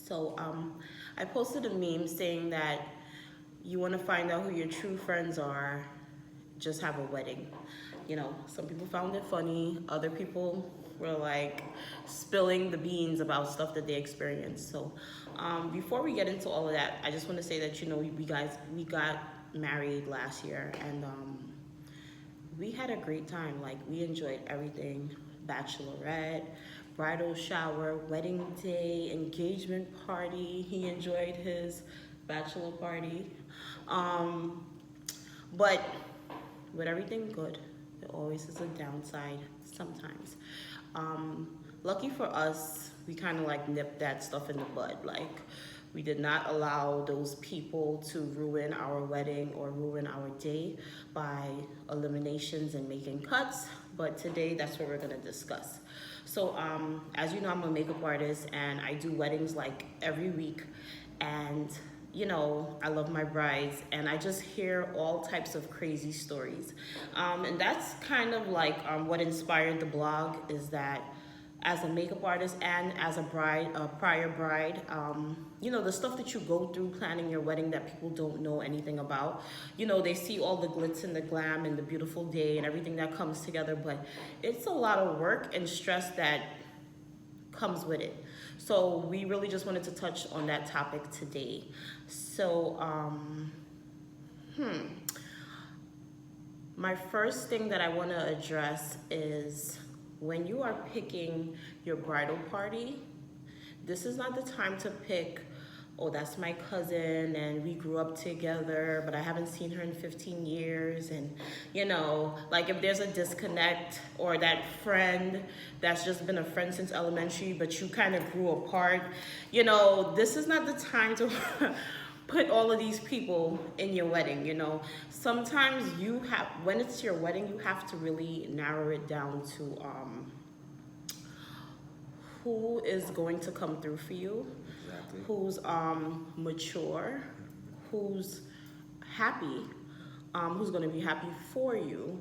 So I posted a meme saying that you want to find out who your true friends are, just have a wedding. Some people found it funny, other people were like spilling the beans about stuff that they experienced. So before we get into all of that, I just want to say that we got married last year, and we had a great time. Like, we enjoyed everything: bachelorette, bridal shower, wedding day, engagement party. He enjoyed his bachelor party. But with everything good, there always is a downside sometimes. Lucky for us, we kind of like nipped that stuff in the bud. Like, we did not allow those people to ruin our wedding or ruin our day by eliminations and making cuts. But today, that's what we're gonna discuss. So, as you know, I'm a makeup artist and I do weddings like every week. And I love my brides, and I just hear all types of crazy stories. And that's kind of like what inspired the blog, is that as a makeup artist and as a bride, a prior bride, the stuff that you go through planning your wedding that people don't know anything about. They see all the glitz and the glam and the beautiful day and everything that comes together, but it's a lot of work and stress that comes with it. So we really just wanted to touch on that topic today. So, my first thing that I want to address is, when you are picking your bridal party, this is not the time to pick, oh, that's my cousin and we grew up together, but I haven't seen her in 15 years. And, like, if there's a disconnect, or that friend that's just been a friend since elementary, but you kind of grew apart, this is not the time to put all of these people in your wedding. Sometimes when it's your wedding, you have to really narrow it down to who is going to come through for you. Exactly. Who's mature, who's happy, who's going to be happy for you,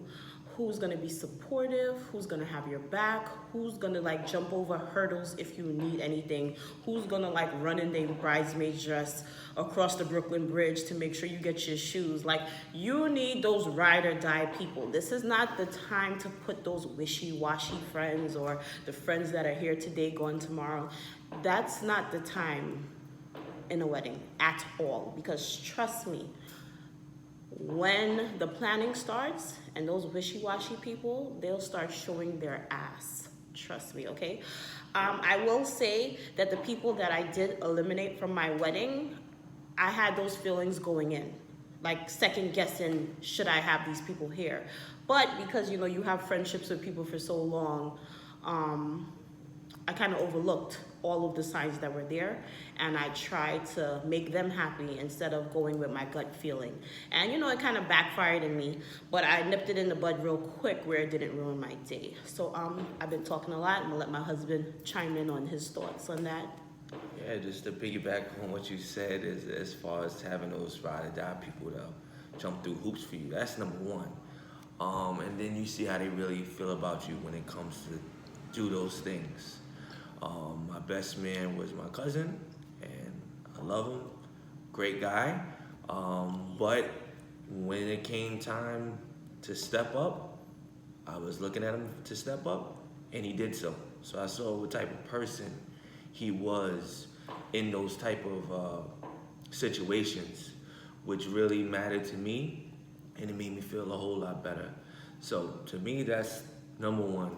who's going to be supportive, who's going to have your back, who's going to like jump over hurdles if you need anything, who's going to like run in their bridesmaid dress across the Brooklyn Bridge to make sure you get your shoes. Like, you need those ride or die people. This is not the time to put those wishy-washy friends, or the friends that are here today gone tomorrow. That's not the time in a wedding at all, because trust me, when the planning starts and those wishy-washy people, they'll start showing their ass. Trust me, okay? I will say that the people that I did eliminate from my wedding, I had those feelings going in, like second guessing, should I have these people here? But because, you have friendships with people for so long, I kind of overlooked all of the signs that were there, and I tried to make them happy instead of going with my gut feeling. And it kind of backfired in me, but I nipped it in the bud real quick where it didn't ruin my day. So I've been talking a lot. I'm gonna let my husband chime in on his thoughts on that. Yeah, just to piggyback on what you said, is as far as having those ride or die people that jump through hoops for you. That's number one. And then you see how they really feel about you when it comes to do those things. My best man was my cousin, and I love him, great guy. But when it came time to step up, I was looking at him to step up, and he did so. So I saw what type of person he was in those type of situations, which really mattered to me, and it made me feel a whole lot better. So to me, that's number one.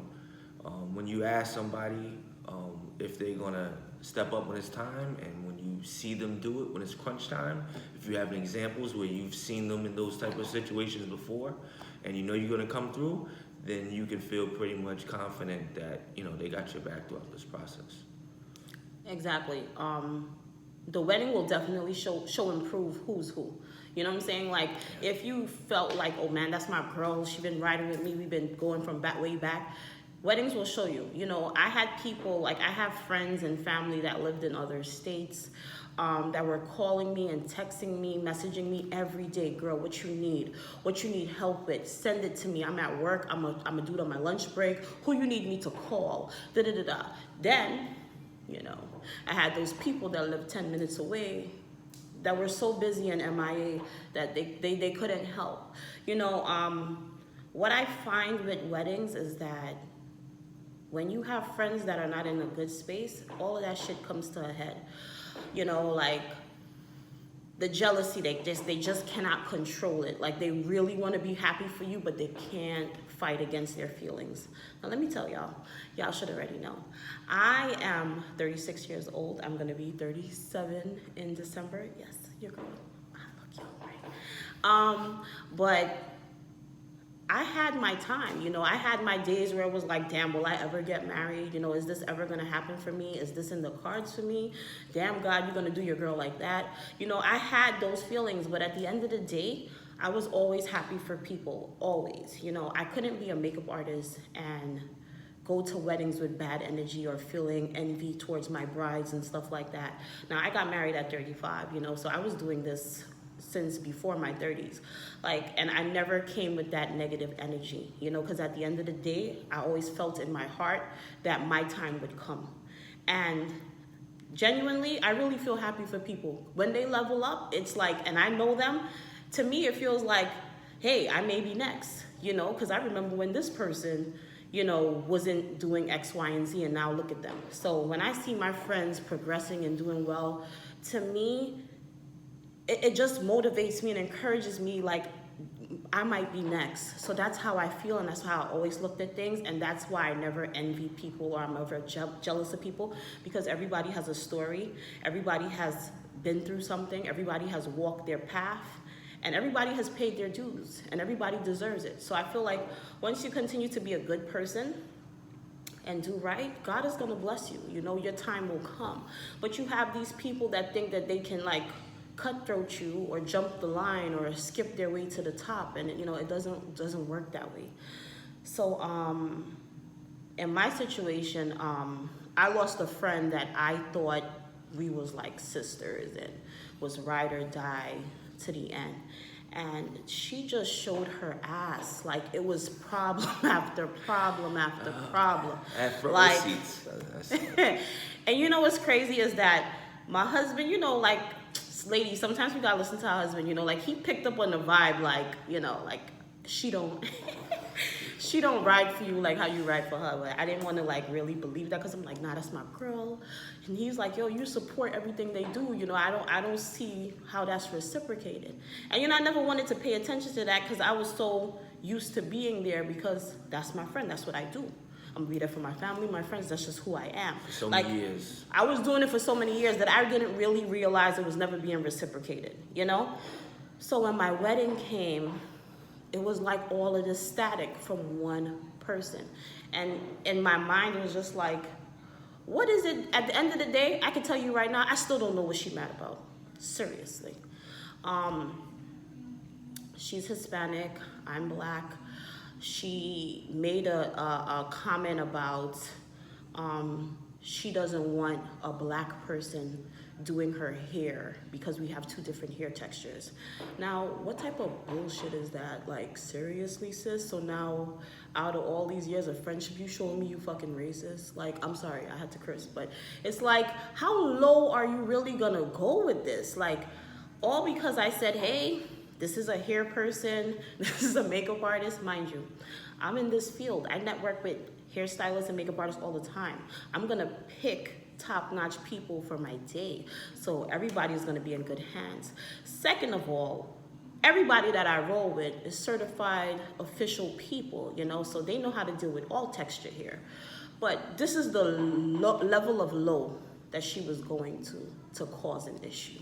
When you ask somebody if they're gonna step up when it's time, and when you see them do it when it's crunch time, if you have examples where you've seen them in those type of situations before, and you're gonna come through, then you can feel pretty much confident that they got your back throughout this process. Exactly. The wedding will definitely show and prove who's who. You know what I'm saying? Like, if you felt like, oh man, that's my girl, she's been riding with me, we've been going from way back, weddings will show you. I had people, like, I have friends and family that lived in other states, that were calling me and texting me, messaging me every day. Girl, what you need help with, send it to me. I'm at work, I'm gonna do it on my lunch break. Who you need me to call? Da da da da. Then, know. I had those people that lived 10 minutes away that were so busy in MIA that they couldn't help. You know, what I find with weddings is that when you have friends that are not in a good space, all of that shit comes to a head. You know, like the jealousy, they just cannot control it. Like they really want to be happy for you, but they can't fight against their feelings. Now let me tell y'all should already know. I am 36 years old. I'm gonna be 37 in December. Yes, your girl. I look young, right? But I had my time, you know, I had my days where it was like, damn, will I ever get married? You know, is this ever gonna happen for me? Is this in the cards for me? Damn, God, you're gonna do your girl like that? You know, I had those feelings, but at the end of the day, I was always happy for people, always. You know, I couldn't be a makeup artist and go to weddings with bad energy or feeling envy towards my brides and stuff like that. Now, I got married at 35, you know, so I was doing this since before my 30s, like, and I never came with that negative energy, you know, because at the end of the day, I always felt in my heart that my time would come. And genuinely, I really feel happy for people when they level up. It's like, and I know them, to me it feels like, hey, I may be next, you know, because I remember when this person, you know, wasn't doing X, Y, and Z, and now look at them. So when I see my friends progressing and doing well, to me, it just motivates me and encourages me, like, I might be next. So that's how I feel, and that's how I always looked at things, and that's why I never envy people or I'm ever jealous of people, because everybody has a story, everybody has been through something, everybody has walked their path, and everybody has paid their dues, and everybody deserves it. So I feel like once you continue to be a good person and do right, God is gonna bless you. You know, your time will come. But you have these people that think that they can, like, cutthroat you or jump the line or skip their way to the top, and you know it doesn't work that way. So in my situation, I lost a friend that I thought we was like sisters and was ride or die to the end, and she just showed her ass. Like, it was problem after problem after problem. Like, and you know what's crazy is that my husband, you know, like, ladies, sometimes we gotta listen to our husband, you know, like, he picked up on the vibe, like, you know, like, she don't she don't ride for you like how you ride for her. But I didn't want to, like, really believe that, because I'm like, nah, that's my girl. And he's like, yo, you support everything they do, you know, I don't see how that's reciprocated. And you know, I never wanted to pay attention to that, because I was so used to being there, because that's my friend, that's what I do. I'm gonna be there for my family, my friends. That's just who I am. For so many years. I was doing it for so many years that I didn't really realize it was never being reciprocated, you know? So when my wedding came, it was like all of this static from one person. And in my mind, it was just like, what is it? At the end of the day, I can tell you right now, I still don't know what she's mad about. Seriously. She's Hispanic, I'm Black. She made a comment about she doesn't want a Black person doing her hair because we have two different hair textures. Now, what type of bullshit is that? Like, seriously, sis? So now, out of all these years of friendship, you showing me you fucking racist? Like, I'm sorry, I had to curse, but it's like, how low are you really gonna go with this? Like, all because I said, hey, this is a hair person, this is a makeup artist. Mind you, I'm in this field. I network with hairstylists and makeup artists all the time. I'm gonna pick top-notch people for my day, so everybody's gonna be in good hands. Second of all, everybody that I roll with is certified official people, you know, so they know how to deal with all texture hair. But this is the level of low that she was going to cause an issue.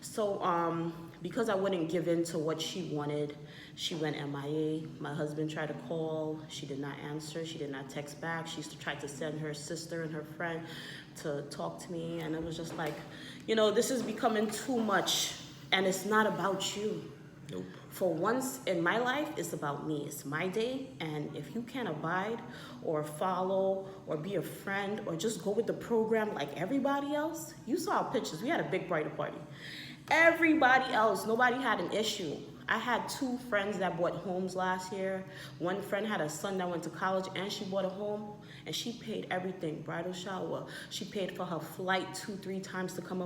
So because I wouldn't give in to what she wanted, she went MIA. My husband tried to call. She did not answer. She did not text back. She tried to send her sister and her friend to talk to me. And it was just like, you know, this is becoming too much. And it's not about you. Nope. For once in my life, it's about me. It's my day. And if you can't abide or follow or be a friend or just go with the program like everybody else, you saw our pictures. We had a big bridal party. Everybody else, nobody had an issue. I had 2 friends that bought homes last year. One friend had a son that went to college and she bought a home, and she paid everything, bridal shower. She paid for her flight 2-3 times to come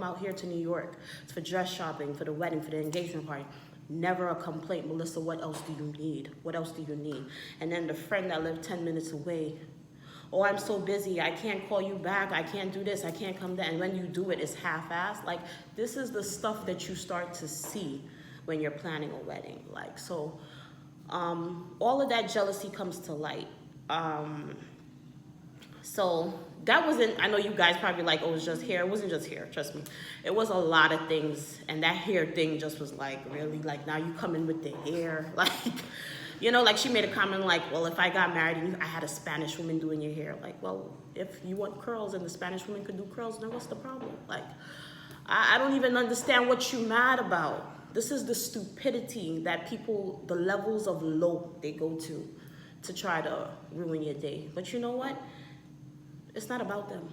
out here to New York for dress shopping, for the wedding, for the engagement party. Never a complaint. Melissa, what else do you need? What else do you need? And then the friend that lived 10 minutes away, oh, I'm so busy, I can't call you back, I can't do this, I can't come down. And when you do it, it's half-assed. Like, this is the stuff that you start to see when you're planning a wedding. Like, so all of that jealousy comes to light. So that wasn't, I know you guys probably like, oh, it was just hair. It wasn't just hair, trust me. It was a lot of things, and that hair thing just was like, really, like, now you come in with the hair, like, you know, like she made a comment like, well, if I got married and I had a Spanish woman doing your hair, like, well, if you want curls and the Spanish woman could do curls, then what's the problem? Like, I don't even understand what you're mad about. This is the stupidity that people, the levels of low they go to try to ruin your day. But you know what? It's not about them.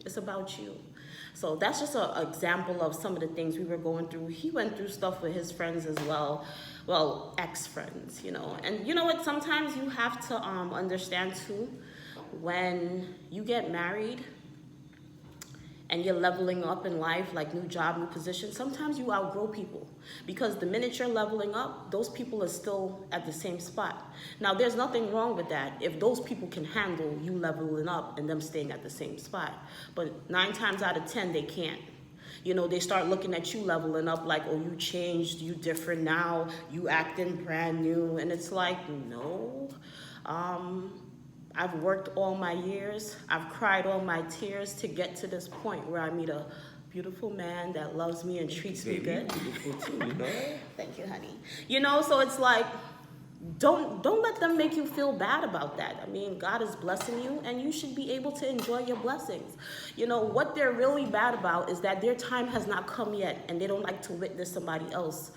It's about you. So that's just an example of some of the things we were going through. He went through stuff with his friends as well. Well, ex-friends, you know. And you know what? Sometimes you have to understand too, when you get married and you're leveling up in life, like new job, new position, sometimes you outgrow people. Because the minute you're leveling up, those people are still at the same spot. Now, there's nothing wrong with that if those people can handle you leveling up and them staying at the same spot. But 9 times out of 10, they can't. You know, they start looking at you leveling up like, oh, you changed, you different now, you acting brand new. And it's like, no. I've worked all my years. I've cried all my tears to get to this point where I meet a beautiful man that loves me and treats me good. Beautiful too, you know? Thank you, honey. You know, so it's like, don't let them make you feel bad about that. I mean, God is blessing you, and you should be able to enjoy your blessings. You know, what they're really bad about is that their time has not come yet, and they don't like to witness somebody else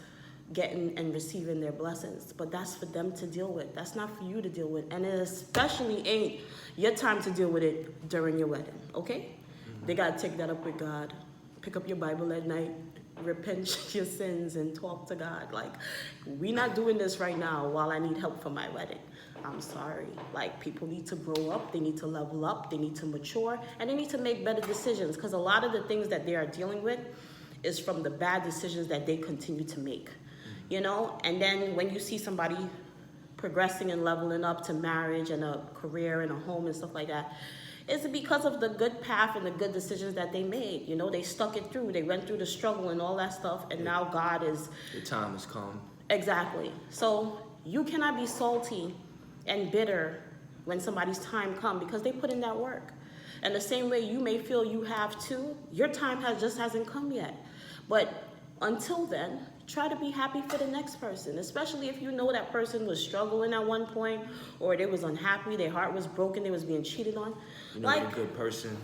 getting and receiving their blessings. But that's for them to deal with. That's not for you to deal with. And it especially ain't your time to deal with it during your wedding, okay? They got to take that up with God. Pick up your Bible at night, repent your sins, and talk to God. Like, we're not doing this right now while I need help for my wedding. I'm sorry. Like, people need to grow up, they need to level up, they need to mature, and they need to make better decisions, because a lot of the things that they are dealing with is from the bad decisions that they continue to make. You know, and then when you see somebody progressing and leveling up to marriage and a career and a home and stuff like that, it's because of the good path and the good decisions that they made. You know, they stuck it through. They went through the struggle and all that stuff, and now God is... The time has come. Exactly. So you cannot be salty and bitter when somebody's time comes, because they put in that work. And the same way you may feel you have too, your time just hasn't come yet. But until then, try to be happy for the next person, especially if you know that person was struggling at one point, or they was unhappy, their heart was broken, they was being cheated on. You know, like, a good person.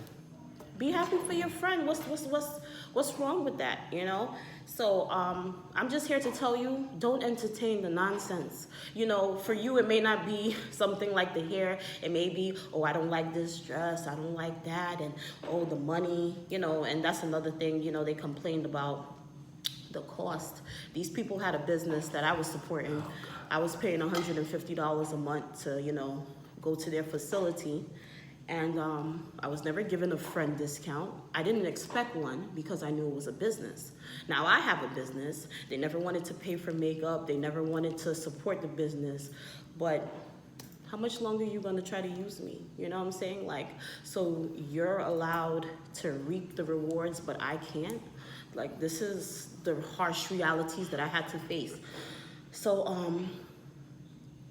Be happy for your friend. What's wrong with that, you know? So I'm just here to tell you, don't entertain the nonsense. You know, for you, it may not be something like the hair. It may be, oh, I don't like this dress, I don't like that, and oh, the money, you know, and that's another thing, you know, they complained about the cost. These people had a business that I was supporting. I was paying $150 a month to, you know, go to their facility. And I was never given a friend discount. I didn't expect one because I knew it was a business. Now I have a business. They never wanted to pay for makeup. They never wanted to support the business. But how much longer are you gonna try to use me? You know what I'm saying? Like, so you're allowed to reap the rewards, but I can't? Like, this is the harsh realities that I had to face. So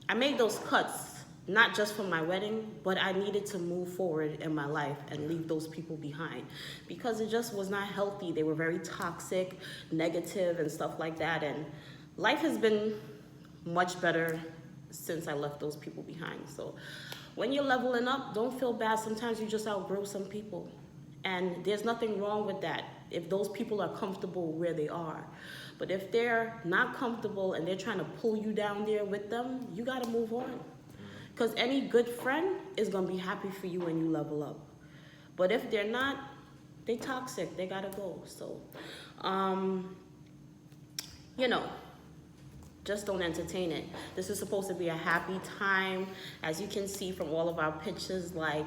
I made those cuts, not just for my wedding, but I needed to move forward in my life and leave those people behind, because it just was not healthy. They were very toxic, negative, and stuff like that. And life has been much better since I left those people behind. So when you're leveling up, don't feel bad. Sometimes you just outgrow some people. And there's nothing wrong with that if those people are comfortable where they are. But if they're not comfortable and they're trying to pull you down there with them, you gotta move on. Because any good friend is gonna be happy for you when you level up. But if they're not, they toxic, they gotta go. So, you know, just don't entertain it. This is supposed to be a happy time. As you can see from all of our pictures, like,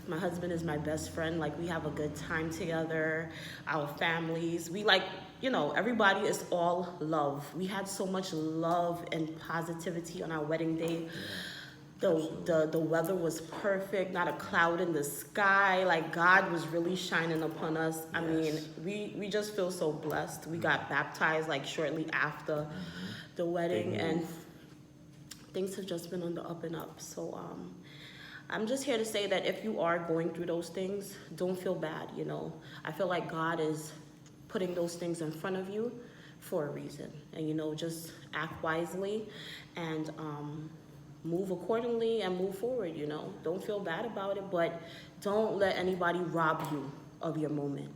my husband is my best friend. Like, we have a good time together, our families. We like, everybody is all love. We had so much love and positivity on our wedding day. The weather was perfect, not a cloud in the sky. Like, God was really shining upon us. I mean, we just feel so blessed. We got baptized like shortly after the wedding, and things have just been on the up and up. So I'm just here to say that if you are going through those things, don't feel bad. I feel like God is putting those things in front of you for a reason, and just act wisely and move accordingly and move forward. Don't feel bad about it, but don't let anybody rob you of your moment.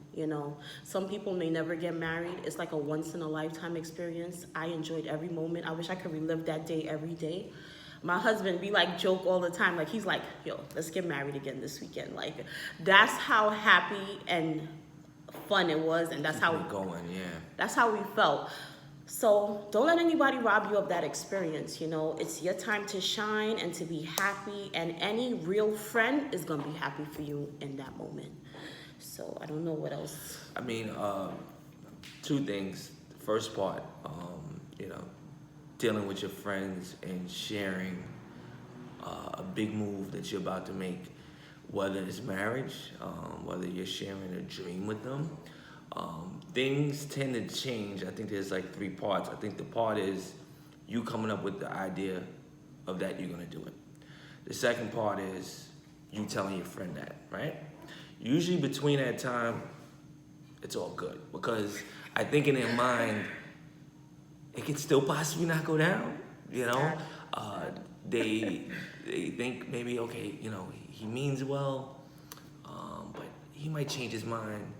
Some people may never get married. It's like a once in a lifetime experience. I enjoyed every moment. I wish I could relive that day every day. My husband, we like joke all the time. Like, he's like, yo, let's get married again this weekend. Like, that's how happy and fun it was, and that's how that's how we felt. So don't let anybody rob you of that experience. It's your time to shine and to be happy, and any real friend is gonna be happy for you in that moment. So I don't know what else. I mean, two things. The first part, dealing with your friends and sharing a big move that you're about to make, whether it's marriage, whether you're sharing a dream with them. Things tend to change. I think there's like three parts. I think the part is you coming up with the idea of that you're gonna do it. The second part is you telling your friend that, right? Usually between that time, it's all good, because I think in their mind, it could still possibly not go down, They think maybe, okay, he means well, but he might change his mind.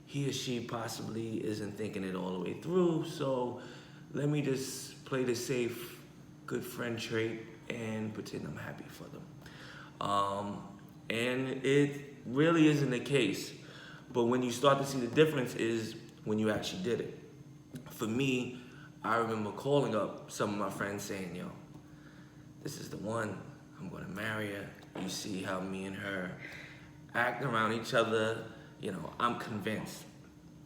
He or she possibly isn't thinking it all the way through, so let me just play the safe, good friend trait and pretend I'm happy for them. And it really isn't the case. But when you start to see the difference is when you actually did it. For me, I remember calling up some of my friends saying, yo, this is the one, I'm gonna marry her. You see how me and her act around each other, I'm convinced.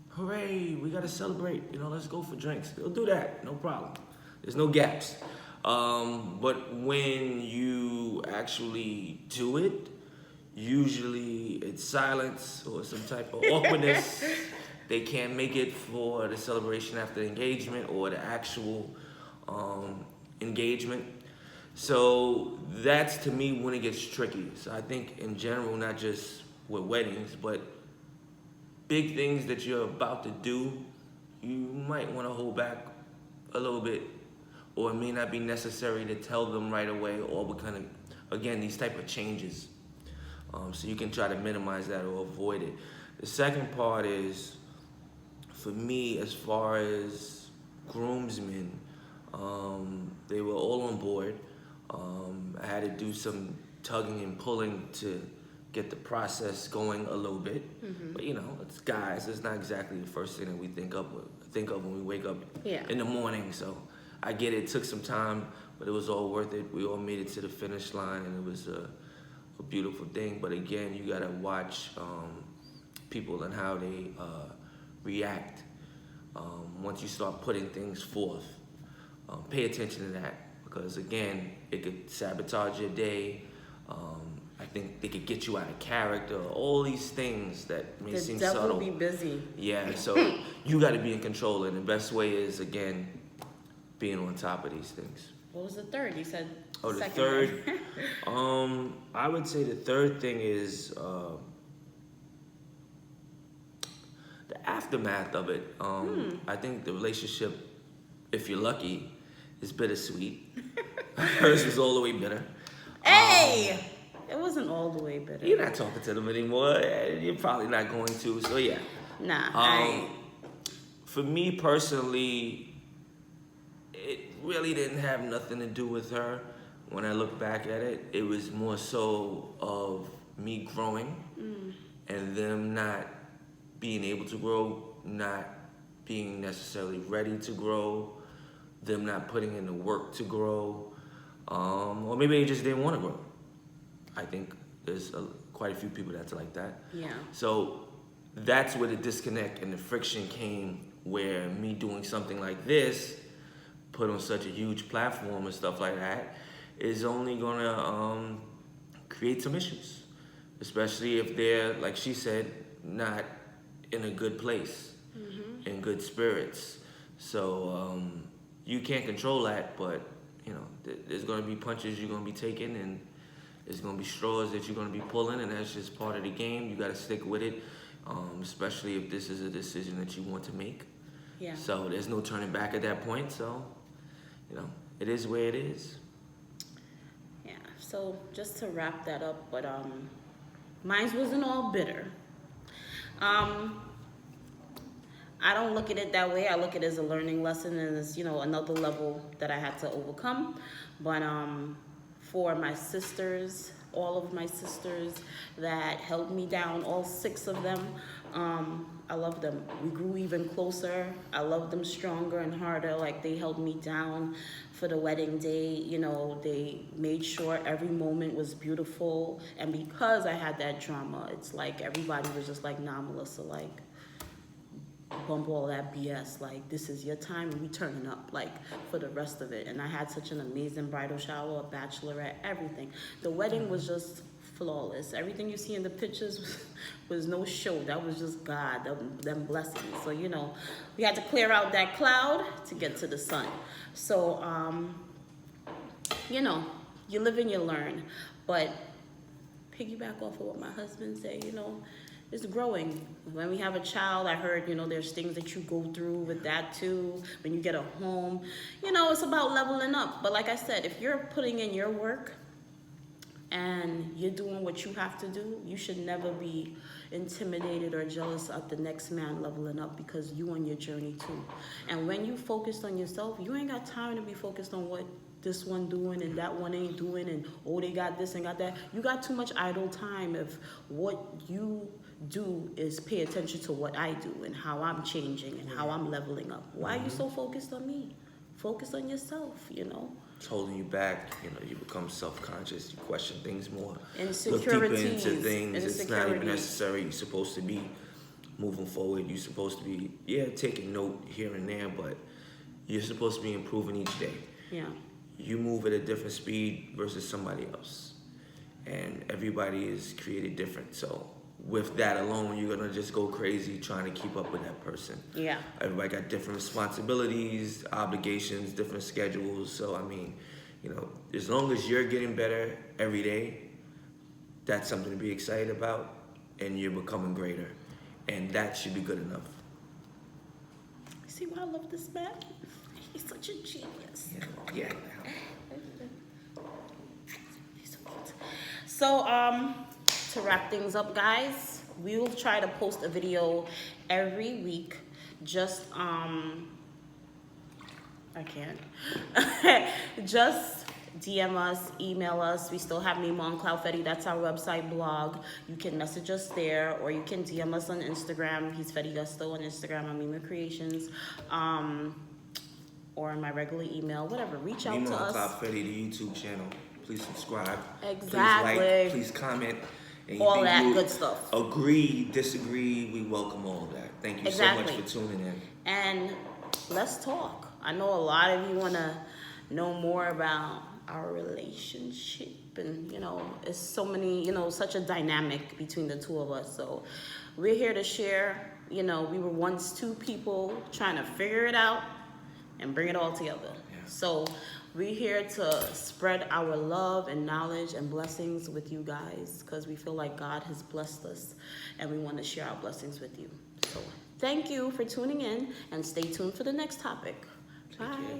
Hooray, we gotta celebrate, let's go for drinks. They'll do that, no problem. There's no gaps. But when you actually do it, usually it's silence or some type of awkwardness. They can't make it for the celebration after the engagement or the actual engagement. So that's, to me, when it gets tricky. So I think in general, not just with weddings, but big things that you're about to do, you might want to hold back a little bit, or it may not be necessary to tell them right away, or we're kind of, again, these type of changes. So you can try to minimize that or avoid it. The second part is, for me, as far as groomsmen, they were all on board. I had to do some tugging and pulling to get the process going a little bit. But it's guys. It's not exactly the first thing that we think of when we wake up in the morning. So I get it. It took some time, but it was all worth it. We all made it to the finish line, and it was a beautiful thing. But again, you gotta watch people and how they react once you start putting things forth. Pay attention to that, because again, it could sabotage your day. I think they could get you out of character. All these things that may seem subtle. The devil be busy. Yeah, so you got to be in control, and the best way is, again, being on top of these things. What was the third? You said the second. third. I would say the third thing is the aftermath of it. I think the relationship, if you're lucky, is bittersweet. Hers was all the way bitter. Hey! It wasn't all the way bitter. You're not talking to them anymore. You're probably not going to. So yeah. Nah. For me personally, it really didn't have nothing to do with her. When I look back at it, it was more so of me growing and them not being able to grow, not being necessarily ready to grow, them not putting in the work to grow, or maybe they just didn't want to grow. I think there's quite a few people that's like that. Yeah. So that's where the disconnect and the friction came, where me doing something like this, put on such a huge platform and stuff like that, is only gonna create some issues, especially if they're, like she said, not in a good place, in good spirits. So you can't control that, but you know, there's gonna be punches you're gonna be taking, and there's gonna be straws that you're gonna be pulling, and that's just part of the game. You gotta stick with it, especially if this is a decision that you want to make. Yeah. So there's no turning back at that point. So, you know, it is where it is. Yeah. So just to wrap that up, but mine wasn't all bitter. I don't look at it that way. I look at it as a learning lesson and as, you know, another level that I had to overcome. But for my sisters, all of my sisters that held me down, all 6 of them, I love them. We grew even closer. I love them stronger and harder. Like, they held me down for the wedding day. You know, they made sure every moment was beautiful. And because I had that drama, it's like everybody was just like, nah, Melissa, like, bump all that BS. Like, this is your time and we turning up, like, for the rest of it. And I had such an amazing bridal shower, a bachelorette, everything. The wedding was just flawless. Everything you see in the pictures was no show. That was just God, them blessings. So, you know, we had to clear out that cloud to get to the sun. So, you know, you live and you learn. But piggyback off of what my husband said, you know, it's growing. When we have a child, I heard, you know, there's things that you go through with that too. When you get a home, you know, it's about leveling up. But like I said, if you're putting in your work and you're doing what you have to do, you should never be intimidated or jealous of the next man leveling up, because you on your journey too. And when you focused on yourself, you ain't got time to be focused on what this one doing and that one ain't doing, and oh, they got this and got that. You got too much idle time if what you do is pay attention to what I do and how I'm changing and how I'm leveling up. Why are you so focused on me? Focus on yourself, you know. It's holding you back. You know, you become self-conscious. You question things more. Insecurities. Look deeper into things. It's not even necessary. You're supposed to be moving forward. You're supposed to be, taking note here and there, but you're supposed to be improving each day. Yeah. You move at a different speed versus somebody else. And everybody is created different. So with that alone, you're gonna just go crazy trying to keep up with that person. Yeah. Everybody got different responsibilities, obligations, different schedules. So I mean, you know, as long as you're getting better every day, that's something to be excited about, and you're becoming greater, and that should be good enough. See why I love this man? He's such a genius. Yeah. He's so cute. So to wrap things up, guys, we will try to post a video every week. Just I can't. Just DM us, email us. We still have Mima on Cloud Fetty. That's our website blog. You can message us there, or you can DM us on Instagram. He's Fetty Gusto on Instagram. I'm Mima Creations. Or on my regular email, whatever. Reach out to us. Cloud Fetty, the YouTube channel. Please subscribe. Exactly. Please like. Please comment. And all that good stuff. Agree, disagree. We welcome all of that. Thank you so much for tuning in. And let's talk. I know a lot of you want to know more about our relationship, and you know, it's so many, you know, such a dynamic between the two of us. So we're here to share. You know, we were once 2 people trying to figure it out and bring it all together. Yeah. So we're here to spread our love and knowledge and blessings with you guys, because we feel like God has blessed us and we want to share our blessings with you. So thank you for tuning in, and stay tuned for the next topic. Bye.